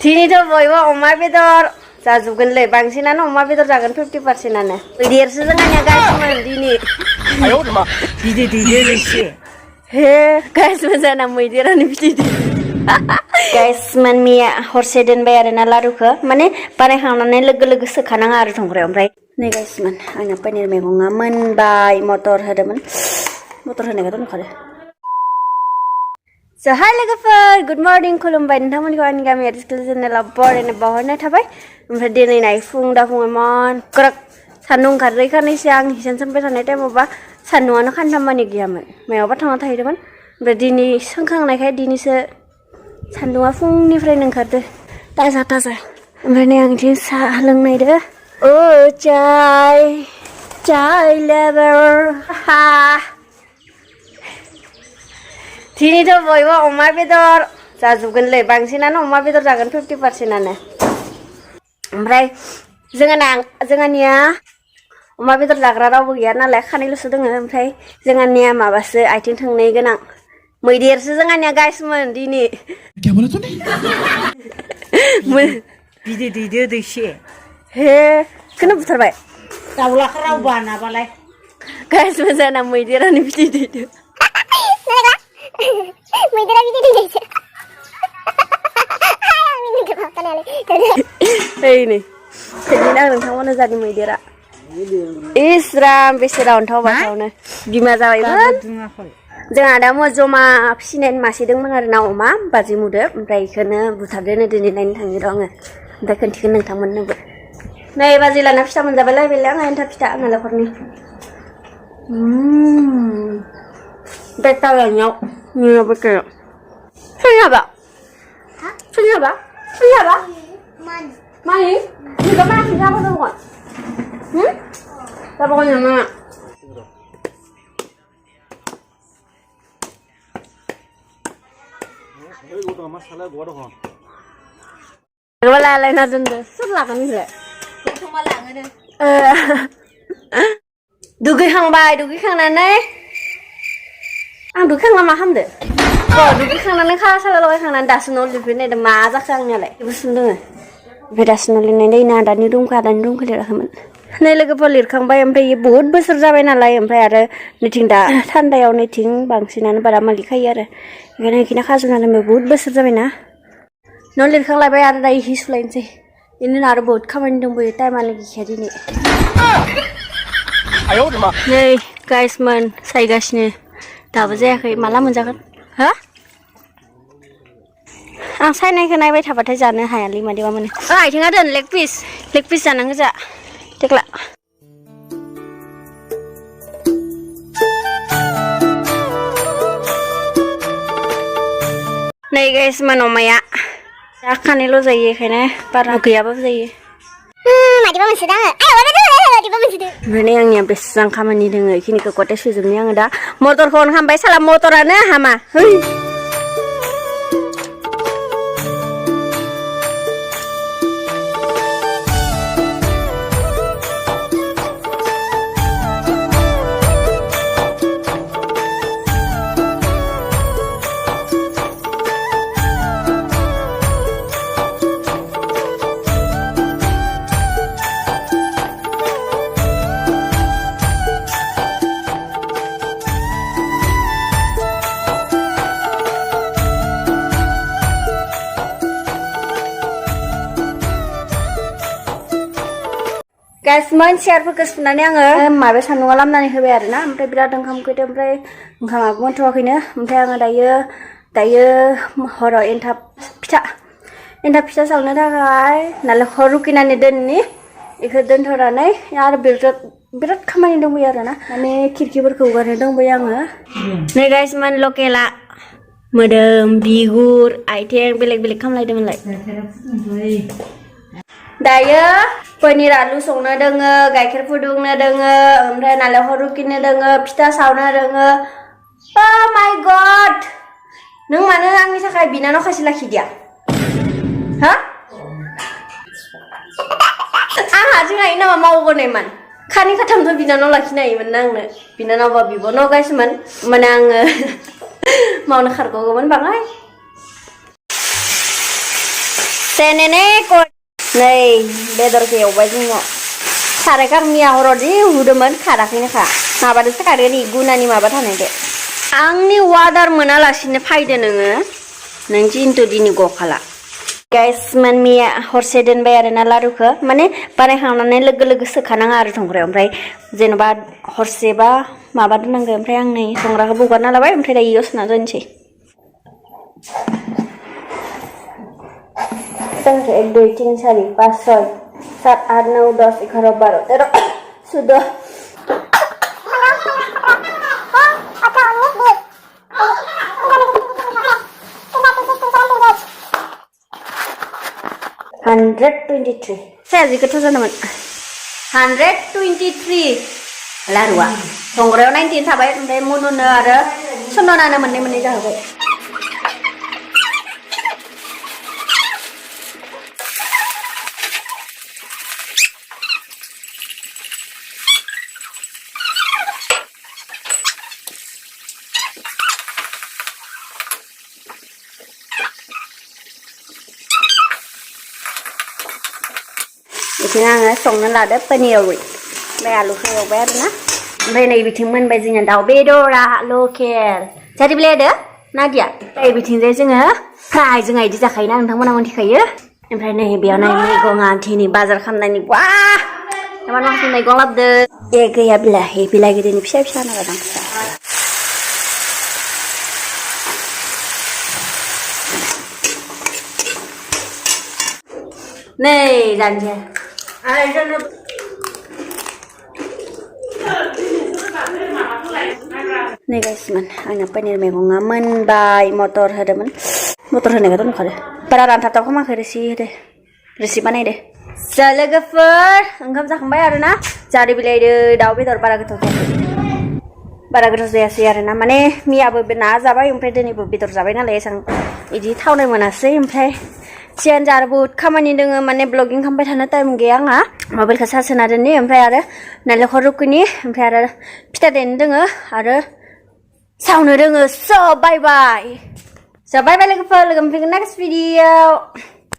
दिनैथ' बयबो अमा बेदर जाजोबगोनलै बांसिनानो अमा बेदर जागोन 50%आनो मैदेरसो जोंहानिया गाइसमोन दिनै बिदै दैदो एसे हे गाइसमोन जाना मैदेरानो बिदै दैदो गाइसमोन मिया हरसे दोनबाय आरोना लारुखौ माने बानायखांनानै लोगो लोगो सोखानाङा आरो संग्रायाव ओमफ्राय नै गाइसमोन आंना पनिर मैगङा मोनबाय मटर होदोंमोन मटर होनायखौथ' नुखादो So hi लोगोफोर गुड मर्निं खुलुमबाय नोंथांमोनखौ आंनि गामियारि स्कुल चेनेलाव बरायनो बावहरनाय थाबाय ओमफ्राय दिनै नाय फुं दाफुङैमोन ग्राब सान्दुं ओंखारदै खानैसो आं हिसान सोंबाय थानाय टाइमावबा सान्दुङानो खानथामानि गैयामोन मायावबा थांना थाहैदोंमोन ओमफ्राय दिनै सोंखांनायखाय दिनैसो सान्दुङा फुंनिफ्रायनो ओंखारदो ताजा ताजा ओमफ्राय नै आं इथिं साहा लोंनायदो ओ चाय लेभार हा दिनैथ' बयबो अमा बेदर जाजोबगोनलै बांसिनानो अमा बेदर जागोन 50%आनो ओमफ्राय जोंहानिया अमा बेदर जाग्रा रावबो गैया नालाय खानैल'सो दोङो ओमफ्राय जोंहानिया माबासो आथिं थोंनै गोनां मैदेरसो जोंहानिया गाइसमोन दिनै बिदै दैदो एसे हे खोनो बुथारबाय दाउलाखौ रावबो आनाबालाय गाइसमोन जाना मैदेरानो बिदै दैदो मैदेरा बिदै दैदो ओइ नै खेबनिनो आं नोंथांमोननो जानि मैदेरा इस्राम बेसे रावन्थाव बाथावनो बिमा जाबायमोन जोंहा दा जमा फिसिनाय मासे दंमोन आरो ना अमा बाजै मुदो ओमफ्राय बेखौनो बुथारदोनो दिनै नायनो थांनो र' आङो ओमफ्राय खोन्थिगोन नोंथांमोननोबो नै बाजै लाना फिथा मोनजाबाय लायबायलै आङो एन्थाब फिथा नालेंखरनि बेटायाव नुयो बेटायाव सोरहाबा मानि juga masih siapa tuh kan? Siapa kan nama? Wala lain na dun deh, sudah kan ini. Cuma langan deh. Dugi hang nane. Dugi hang lama ham deh. Dugi hang nane kah salah loy hang nane dasun ol lebih nih, deh mazak sang nyale. Ibu sundeng. Bedasin oleh nih nah dari room kalian kaman. Nih lagi polir kang bay empe बहुत बोसोर जाबाय नालाय ओमफ्राय आरो नैथिं दा थान्दायाव नैथिं बांसिनानो बारा मालि खायो आरो बेखायनो इखिना खाजुनानै बहुत बोसोर जाबायना न' लिरखांलायबाय आरो दायो हि सुलायनोसै बेनि उनाव आरो बहुत खामानि दंबायो टाइमानो गैखाया दिनै नै गाइसमोन सायगासिनो दाबो जायाखै माला मोनजागोन हा आं सायनायखौ नायबाय थाबाथाय जानो हायालै मादिबा मोनो आथिङा दोन लेग पिस जानांगौ जा देग्ला नै गाइसमोन अमाया जाखानैल' जायो बेखायनो बारा गैयाबाबो जायो मादिबा मोनसे दा मादिबा मोनसे दे ओमफ्राय नै आंनिया बेसेबां खामानि दोङो बेखिनिखौ गथाय सुजोबनि आङो दा मटरखौ अन खालामबाय साला मटरानो हामा है गाइसमोन सियारफोरखौ सुनानै आङो माबायाव सान्दुङाव लामनानै होबाय आरोना ओमफ्राय बिराद ओंखाम उखैदों ओमफ्राय ओंखामाबो मोनथ'वाखैनो ओमफ्राय आङो दायो हराव एन्थाब फिथा सावनो थाखाय नालेंखर रुकिनानै दोननि बेखौ दोनथ'नानै आरो बिराद खामानि दंबायो आरोना माने खिरखिफोरखौ हगारनो दंबायो आङो नै गाइसमोन लकेला मोदोम बिगुर आथिं बेलेग खामलायदोंमोनलाय दायो पनिर आलु संनो दोङो गाइखेर फुदुंनो दोङो ओमफ्राय नालेंखर रुकिनो दोङो फिथा सावनो दोङो ओ माय गड नों मानो आंनि थाखाय बिनानाव खासे लाखिदिया हा आं हारसिं हायो नामा मावबोनायमोन खानै खाथामथ' बिनानाव लाखिनो हायोमोन ना आंनो बिनानावबा बिब' न' गाइसमोन माने आङो मावनो खारग'गौमोन बाङाय सेनेने को नै बेदरखौ एवबाय जोङो सारायखौ मैया हराव जि हुदोंमोन खाराखैनोखा माबादोंसो खारगोन इ गुनानि माबा थानायदो आंनि वादार मोनालासिनो फायदो नोङो नों जिन्थु दिनै गखाला गाइस मान मैया हरसे दोनबाय आरोना लारुखौ माने बानायखांनानै लोगो लोगो सोखानाङा आरो संग्रायाव ओमफ्राय जेनेबा हरसेबा माबा दोननांगौ ओमफ्राय आं नै संग्राखौ बगारना लाबाय ओमफ्राय दा इयाव सोना दोनसै संख्रि 1 2 3 4 5 6 7 8 9 10 11 12 13 14 123 saya juga tuh teman 123 laruan संग्रायाव 19 थाबाय ओमफ्राय मुनुनो आरो सननानो मोननै जाहोबाय बिथिं आङो संनो लादो पनिर ओमफ्राय आलुखौ एवबाय आरोना ओमफ्राय नै बिथिं मोनबाय जोंना दाउ बेदरा लकेल जारि बिलाइदो नादिया ओमफ्राय बिथिंजाय जोङो फ्राय जोंहा इदि जाखायोना नोंथांमोना मिथिखायो ओमफ्राय नै बेयाव नाय मैगङा दिनै बाजार खालामनायनि वा एमान माखासे मैगं लाबोदो ए गैया बिलाइ गिदिरनि फिसा फिसा नागारदां नै जानोसै नै गाइसमोन आंना पनिर मैगङा मोनबाय मटर होदोंमोन मटर होनायखौथ' नुखादो बारा रानथाबथाब खालामाखै रोसि बानायदो जा लोगोफोर ओंखाम जाखांबाय आरोना जारि बिलाइदो दाउ बेदर बारा गोथाव जायासै आरोना माने मियाबो ना जाबाय ओमफ्राय दिनैबो बेदर जाबाय नालाय एसां इदि थावनाय मोनासै ओमफ्राय सिगां जा बहुत खामानि दोङो माने ब्लगिं खालामबाय थानो टाइम गैया आंहा मबाइलखौ चार्ज होना दोननि ओमफ्राय आरो नालेंखर रुकिनि ओमफ्राय आरो फिथा देनो दोङो आरो सावनो रोङो स' बाय बाय लोगोफोर लोगो मोनफिनगोन नेक्स्ट भिडिअ